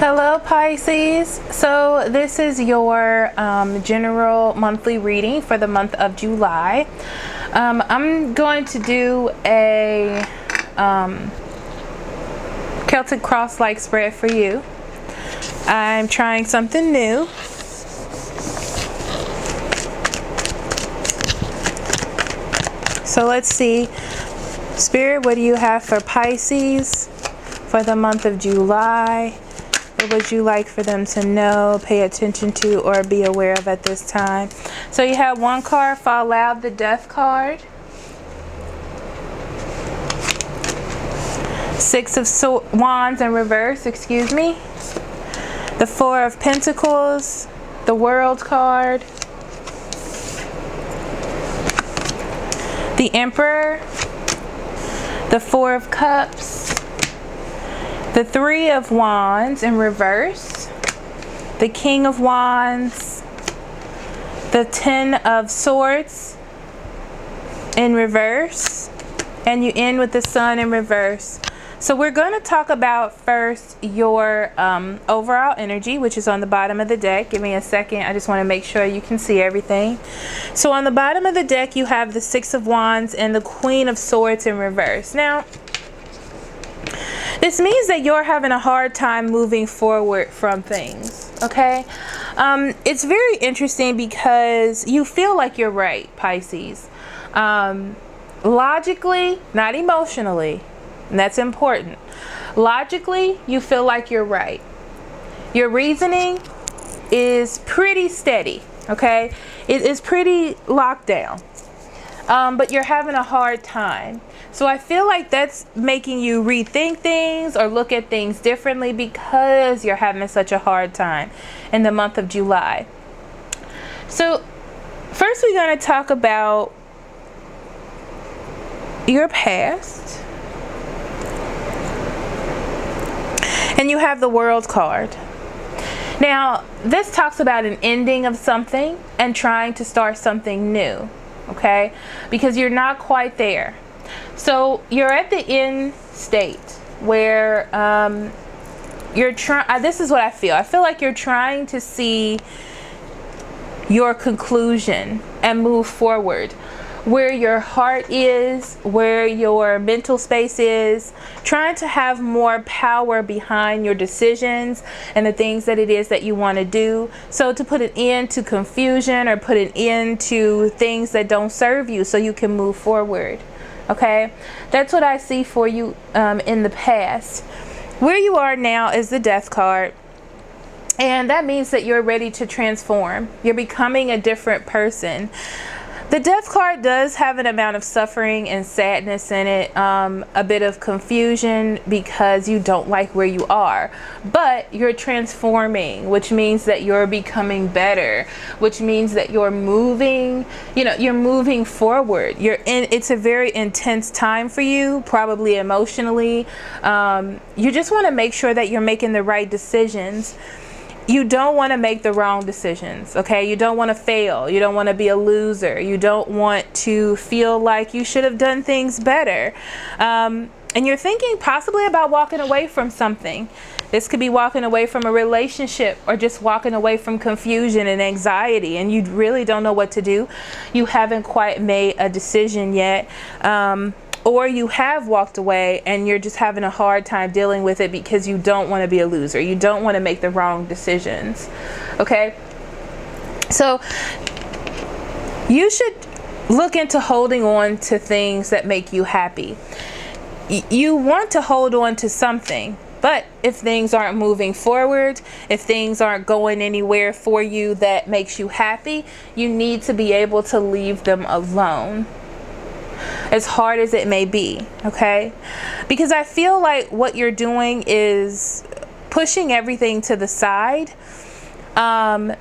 Hello Pisces. So this is your general monthly reading for the month of July. I'm going to do a Celtic cross-like spread for you. I'm trying something new. So let's see. Spirit, what do you have for Pisces for the month of July? What would you like for them to know, pay attention to, or be aware of at this time? So you have one card fall out, the Death card. Six of Wands in reverse, excuse me. The Four of Pentacles, the World card. The Emperor, the Four of Cups. The Three of Wands in reverse, the King of Wands, the Ten of Swords in reverse, and you end with the Sun in reverse. So we're going to talk about first your overall energy, which is on the bottom of the deck. Give me a second. I just want to make sure you can see everything. So on the bottom of the deck, you have the Six of Wands and the Queen of Swords in reverse. Now, this means that you're having a hard time moving forward from things, okay? It's very interesting because you feel like you're right, Pisces. Logically, not emotionally, and that's important. Logically, you feel like you're right. Your reasoning is pretty steady, okay? It is pretty locked down, but you're having a hard time. So I feel like that's making you rethink things or look at things differently because you're having such a hard time in the month of July. So first we're going to talk about your past. And you have the World card. Now, this talks about an ending of something and trying to start something new, okay? Because you're not quite there. So you're at the end state where you're trying, this is what I feel. I feel like you're trying to see your conclusion and move forward. Where your heart is, where your mental space is, trying to have more power behind your decisions and the things that it is that you want to do. So to put an end to confusion or put an end to things that don't serve you so you can move forward. Okay, that's what I see for you in the past. Where you are now is the Death card. And that means that you're ready to transform. You're becoming a different person. The Death card does have an amount of suffering and sadness in it, a bit of confusion because you don't like where you are, but you're transforming, which means that you're becoming better, which means that you're moving, you're moving forward. It's a very intense time for you, probably emotionally. You just want to make sure that you're making the right decisions. You don't want to make the wrong decisions, okay? You don't want to fail. You don't want to be a loser. You don't want to feel like you should have done things better. And you're thinking possibly about walking away from something. This could be walking away from a relationship or just walking away from confusion and anxiety, and you really don't know what to do. You haven't quite made a decision yet. Or you have walked away and you're just having a hard time dealing with it because you don't want to be a loser. You don't want to make the wrong decisions. Okay? So you should look into holding on to things that make you happy. You want to hold on to something, but if things aren't moving forward, if things aren't going anywhere for you that makes you happy, you need to be able to leave them alone. As hard as it may be, okay? Because I feel like what you're doing is pushing everything to the side in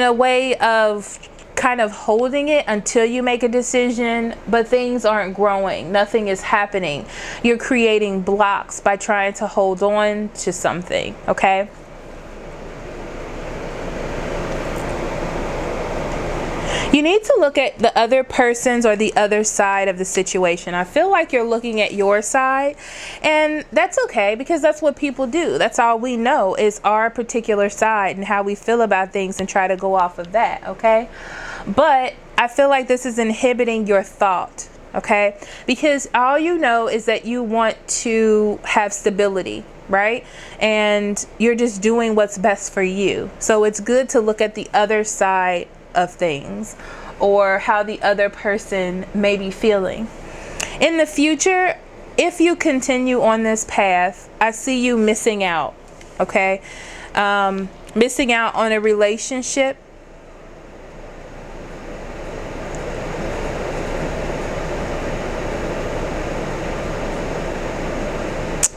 a way of kind of holding it until you make a decision, but things aren't growing. Nothing is happening. You're creating blocks by trying to hold on to something, okay? You need to look at the other person's or the other side of the situation. I feel like you're looking at your side, and that's okay, because that's what people do. That's all we know is our particular side and how we feel about things, and try to go off of that, okay? But I feel like this is inhibiting your thought, okay? Because all you know is that you want to have stability, right? And you're just doing what's best for you. So it's good to look at the other side of things, or how the other person may be feeling. In the future, if you continue on this path, I see you missing out, okay? Missing out on a relationship.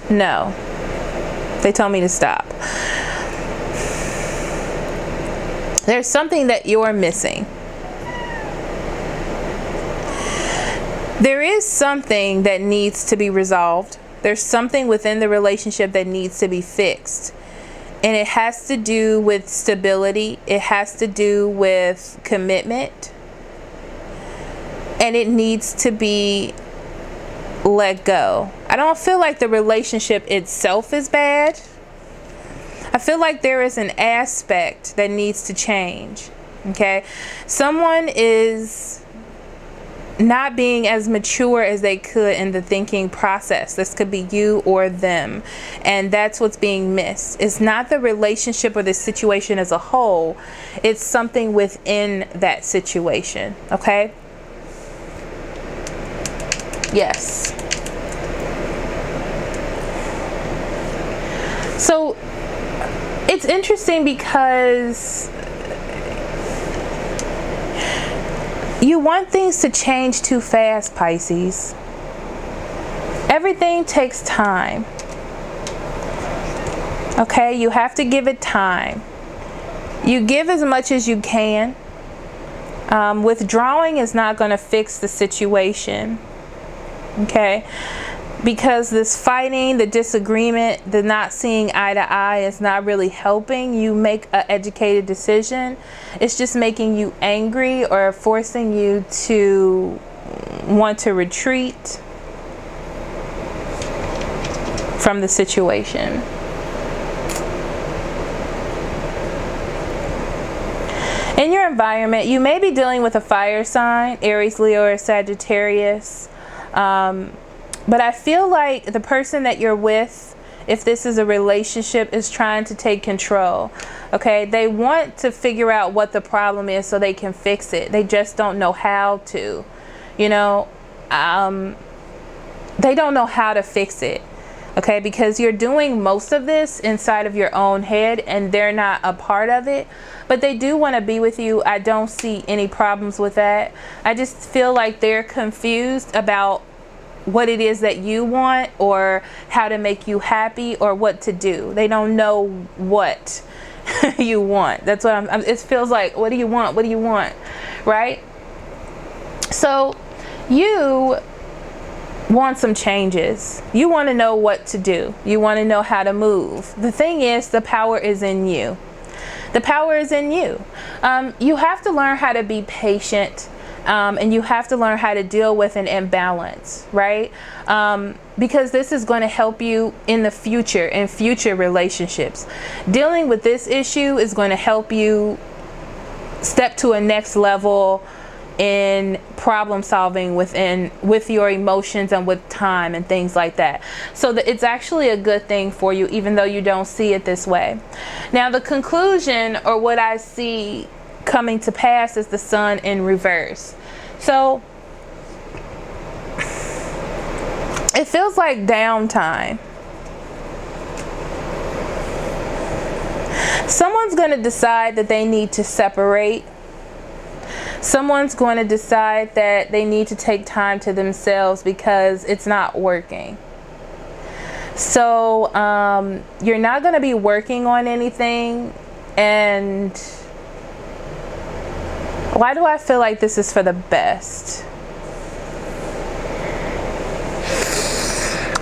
No, they told me to stop. There's something that you're missing. There is something that needs to be resolved. There's something within the relationship that needs to be fixed. And it has to do with stability. It has to do with commitment. And it needs to be let go. I don't feel like the relationship itself is bad. I feel like there is an aspect that needs to change, okay? Someone is not being as mature as they could in the thinking process. This could be you or them, and that's what's being missed. It's not the relationship or the situation as a whole. It's something within that situation, okay? Yes. So it's interesting because you want things to change too fast, Pisces. Everything takes time. Okay, you have to give it time. You give as much as you can. Withdrawing is not going to fix the situation. Okay? Because this fighting, the disagreement, the not seeing eye to eye is not really helping you make an educated decision. It's just making you angry or forcing you to want to retreat from the situation. In your environment, you may be dealing with a fire sign, Aries, Leo, or Sagittarius. But I feel like the person that you're with, if this is a relationship, is trying to take control. Okay, they want to figure out what the problem is so they can fix it. They just don't know how to. You know, they don't know how to fix it. Okay, because you're doing most of this inside of your own head and they're not a part of it. But they do want to be with you. I don't see any problems with that. I just feel like they're confused about what it is that you want, or how to make you happy, or what to do. They don't know what you want. That's what it feels like. What do you want? What do you want? Right? So you want some changes. You want to know what to do. You want to know how to move. The thing is, the power is in you. The power is in you. You have to learn how to be patient. And you have to learn how to deal with an imbalance, right? Because this is going to help you in the future, in future relationships. Dealing with this issue is going to help you step to a next level in problem solving with your emotions and with time and things like that. So it's actually a good thing for you, even though you don't see it this way. Now, the conclusion, or what I see coming to pass, is the sun in reverse. So it feels like downtime. Someone's going to decide that they need to separate. Someone's going to decide that they need to take time to themselves because it's not working. So you're not going to be working on anything. And why do I feel like this is for the best?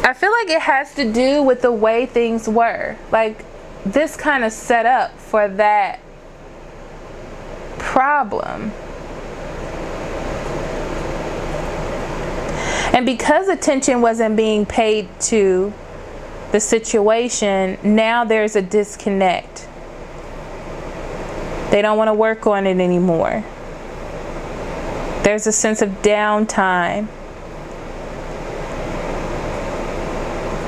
I feel like it has to do with the way things were. Like, this kind of set up for that problem. And because attention wasn't being paid to the situation, now there's a disconnect. They don't want to work on it anymore. There's a sense of downtime.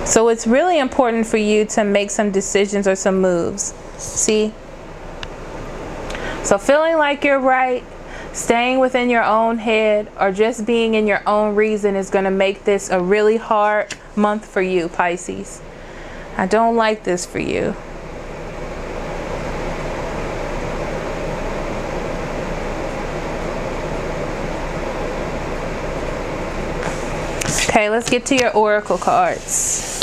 So it's really important for you to make some decisions or some moves. See? So feeling like you're right, staying within your own head, or just being in your own reason is going to make this a really hard month for you, Pisces. I don't like this for you. Okay, let's get to your oracle cards.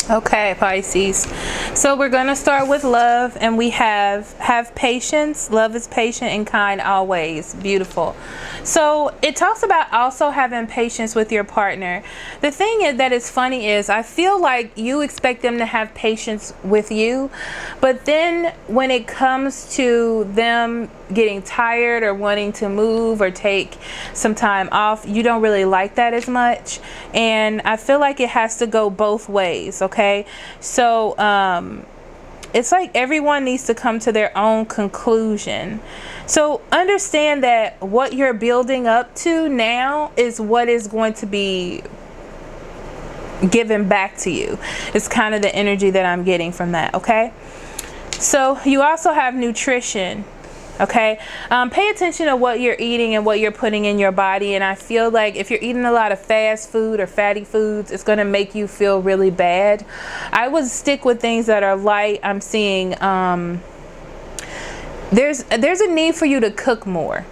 Okay, Pisces. So we're going to start with love, and we have patience. Love is patient and kind always. Beautiful. So it talks about also having patience with your partner. The thing is that is funny is I feel like you expect them to have patience with you, but then when it comes to them getting tired or wanting to move or take some time off, you don't really like that as much. And I feel like it has to go both ways. Okay, so it's like everyone needs to come to their own conclusion. So understand that what you're building up to now is what is going to be given back to you. It's kind of the energy that I'm getting from that. Okay, so you also have nutrition. Okay, pay attention to what you're eating and what you're putting in your body. And I feel like if you're eating a lot of fast food or fatty foods, it's going to make you feel really bad. I would stick with things that are light. I'm seeing there's a need for you to cook more.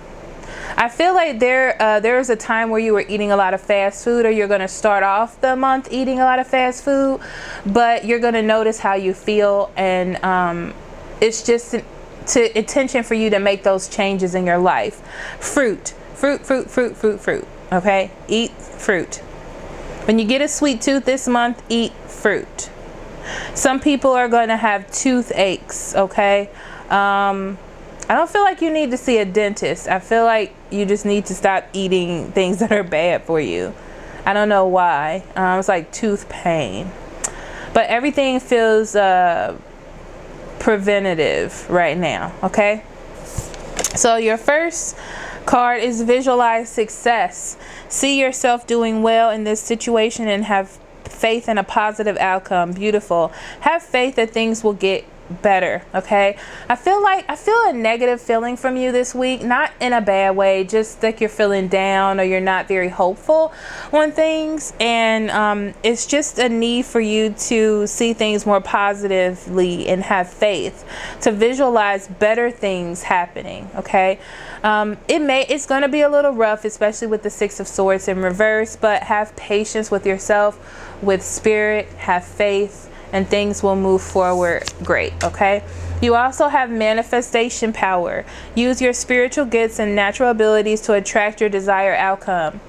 I feel like there is a time where you were eating a lot of fast food, or you're going to start off the month eating a lot of fast food, but you're going to notice how you feel, and it's just to attention for you to make those changes in your life. Fruit. Okay, eat fruit. When you get a sweet tooth this month, eat fruit. Some people are going to have toothaches. Okay, I don't feel like you need to see a dentist. I feel like you just need to stop eating things that are bad for you. I don't know why. It's like tooth pain, but everything feels preventative right now. Okay, so your first card is visualize success. See yourself doing well in this situation and have faith in a positive outcome. Beautiful. Have faith that things will get better. Okay, I feel a negative feeling from you this week, not in a bad way, just like you're feeling down or you're not very hopeful on things, and it's just a need for you to see things more positively and have faith to visualize better things happening. Okay, it's going to be a little rough, especially with the Six of Swords in reverse, but have patience with yourself, with spirit, have faith, and things will move forward great. Okay, you also have manifestation power. Use your spiritual gifts and natural abilities to attract your desired outcome.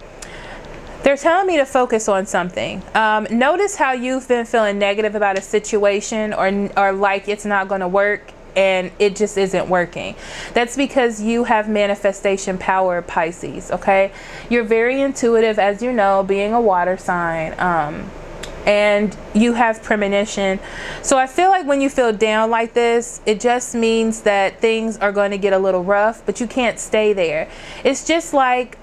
They're telling me to focus on something. Notice how you've been feeling negative about a situation, or like it's not going to work, and it just isn't working. That's because you have manifestation power, Pisces. Okay, you're very intuitive, as you know, being a water sign. and you have premonition. So I feel like when you feel down like this, it just means that things are going to get a little rough, but you can't stay there. It's just like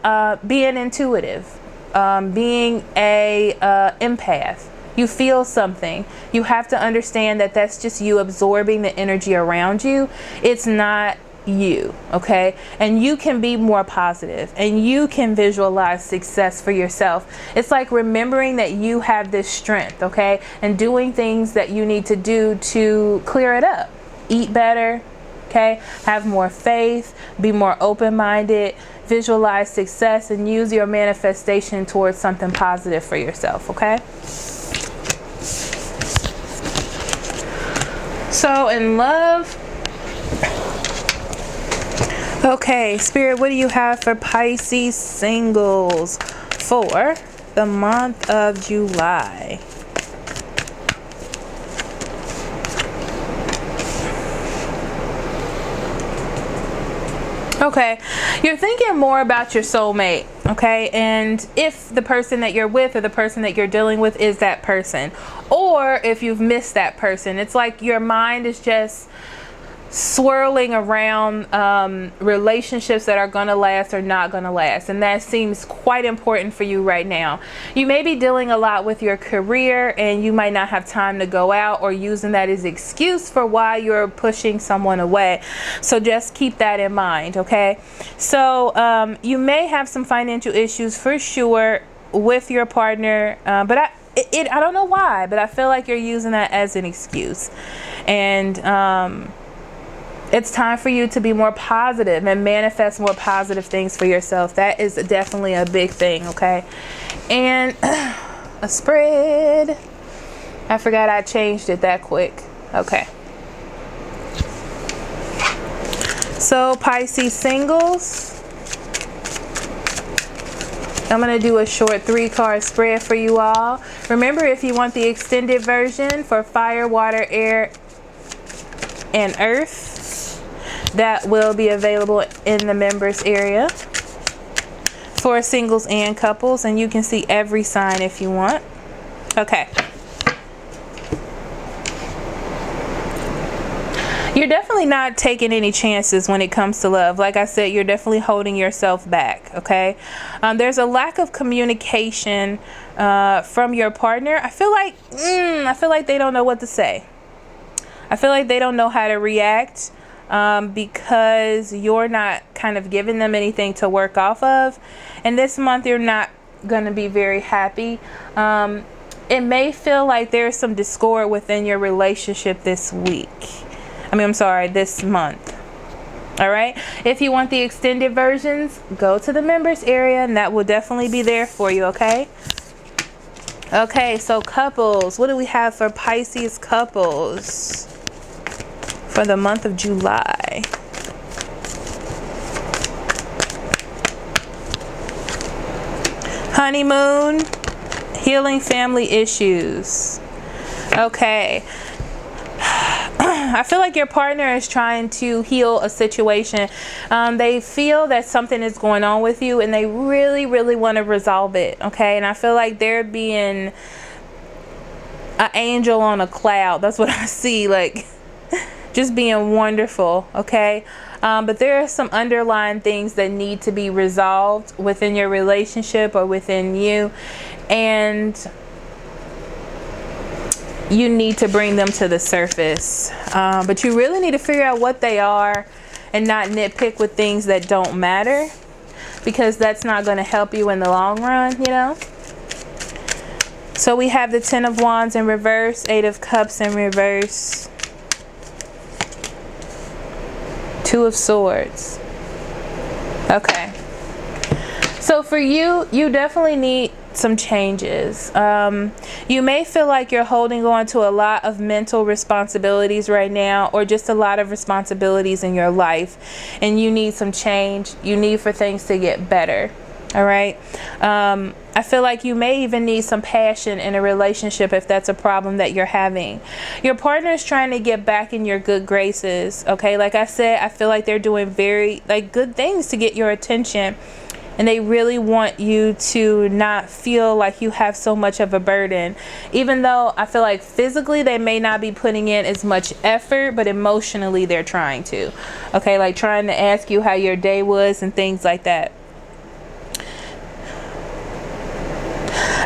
being intuitive, being a empath. You feel something. You have to understand that that's just you absorbing the energy around you. It's not you, okay? And you can be more positive, and you can visualize success for yourself. It's like remembering that you have this strength, okay? And doing things that you need to do to clear it up. Eat better, okay? Have more faith, be more open-minded, visualize success, and use your manifestation towards something positive for yourself, okay? So in love, okay, Spirit, what do you have for Pisces singles for the month of July? Okay, you're thinking more about your soulmate, okay? And if the person that you're with or the person that you're dealing with is that person, or if you've missed that person, it's like your mind is just swirling around relationships that are going to last or not going to last, and that seems quite important for you right now. You may be dealing a lot with your career, and you might not have time to go out, or using that as excuse for why you're pushing someone away. So just keep that in mind, okay? So you may have some financial issues for sure with your partner, but I don't know why, but I feel like you're using that as an excuse. And it's time for you to be more positive and manifest more positive things for yourself. That is definitely a big thing, okay? And a spread. I forgot I changed it that quick. Okay. So Pisces singles, I'm going to do a short 3-card spread for you all. Remember, if you want the extended version for fire, water, air, and earth, that will be available in the members area for singles and couples, and you can see every sign if you want. Okay. You're definitely not taking any chances when it comes to love. Like I said, you're definitely holding yourself back, okay? There's a lack of communication from your partner. I feel like they don't know what to say. I feel like they don't know how to react. Because you're not kind of giving them anything to work off of. And this month you're not going to be very happy. It may feel like there's some discord within your relationship this week. This month. All right. If you want the extended versions, go to the members area, and that will definitely be there for you. Okay. Okay. So couples, what do we have for Pisces couples for the month of July? Honeymoon, healing family issues. Okay. I feel like your partner is trying to heal a situation. They feel that something is going on with you, and they really, really want to resolve it. Okay. And I feel like they're being an angel on a cloud. That's what I see. Like, just being wonderful, okay? But there are some underlying things that need to be resolved within your relationship or within you, and you need to bring them to the surface. But you really need to figure out what they are and not nitpick with things that don't matter, because that's not going to help you in the long run, you know? So we have the 10 of Wands in reverse, 8 of Cups in reverse, 2 of Swords. Okay. So for you, you definitely need some changes. You may feel like you're holding on to a lot of mental responsibilities right now, or just a lot of responsibilities in your life, and you need some change. You need for things to get better. All right. I feel like you may even need some passion in a relationship if that's a problem that you're having. Your partner is trying to get back in your good graces. Okay. Like I said, I feel like they're doing very good things to get your attention. and they really want you to not feel like you have so much of a burden, even though I feel like physically they may not be putting in as much effort, but emotionally they're trying to. Okay, like trying to ask you how your day was and things like that.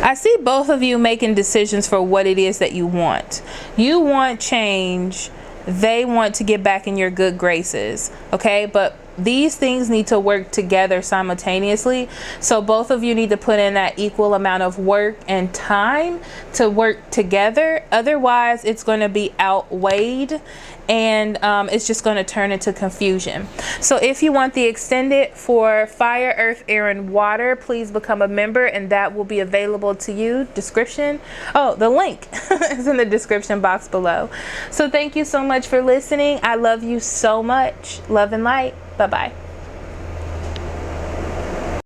I see both of you making decisions for what it is that you want. You want change. They want to get back in your good graces. Okay, but these things need to work together simultaneously. So both of you need to put in that equal amount of work and time to work together. Otherwise, it's going to be outweighed, and it's just going to turn into confusion. So if you want the extended for fire, earth, air, and water, please become a member, and that will be available to you. Description. Oh, the link is in the description box below. So thank you so much for listening. I love you so much. Love and light. Bye-bye.